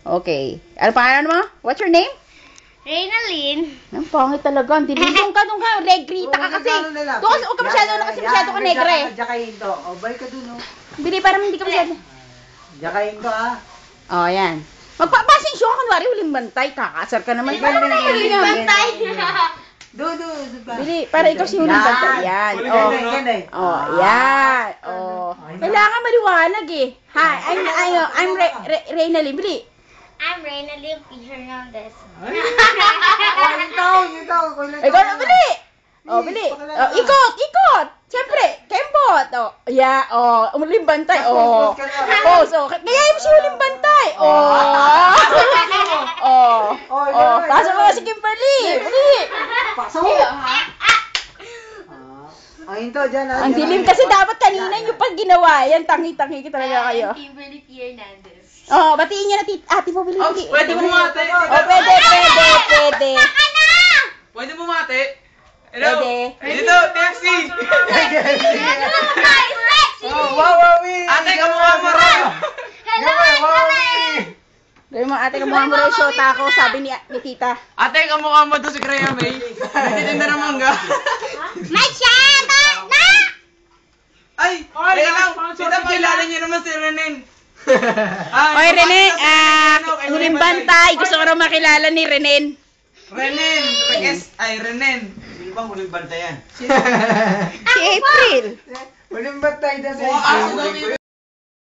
Okay. Ano pangalan mo? What's your name? Reynalyn. Ang pangit talaga. Hindi doon ka, regrita ka kasi. Doon, huwag ka masyado na kasi masyado ka negre. Jakayin to. O, balik ka dun, o. Bili, parang hindi ka masyado. Jakayin to, ha. O, yan. Magpapasing show ka, kunwari, huling bantay. Kakasar ka naman. Parang huling bantay. Do. Bili, para ikaw si huling bantay. Yan. O, yan. O. Kailangan maliwanag eh. Hi, I'm Reynalyn. Bili. I'm Reynalyn P. Hernandez. Ikaw na, bili. O, bili. O, ikot. Siyempre, kembot. O, yeah. O, huling bantay. O. O, so, kaya mo si huling bantay. O. Pasok mo si Kimberly. Bili. Ayun to, dyan, ha. Ang dilim kasi dapat kanina yung pag ginawa. Yan, tangi-tangi talaga kayo. Kimberly P. Hernandez. Oh, batiin niyo na ate mo, Bili. Pwede bumate. Oh, pwede. Pwede bumate. Hello. Pwede. Dito, taxi. Wow, Ate, kamukha mo rin. Gawin mo, ate, kamukha mo rin shota ako, sabi ni tita. Ate, kamukha mo doon si Graham May. Nagtitinda ng mangga. May shata na! Ay, teka lang. Sita, pakilala niyo naman si Renen. Oy, Rene, huling bantay. Gusto ko rin makilala ni Renen. Renen. Renen. Sino bang huling bantay yan? Si April. Huling bantay na sa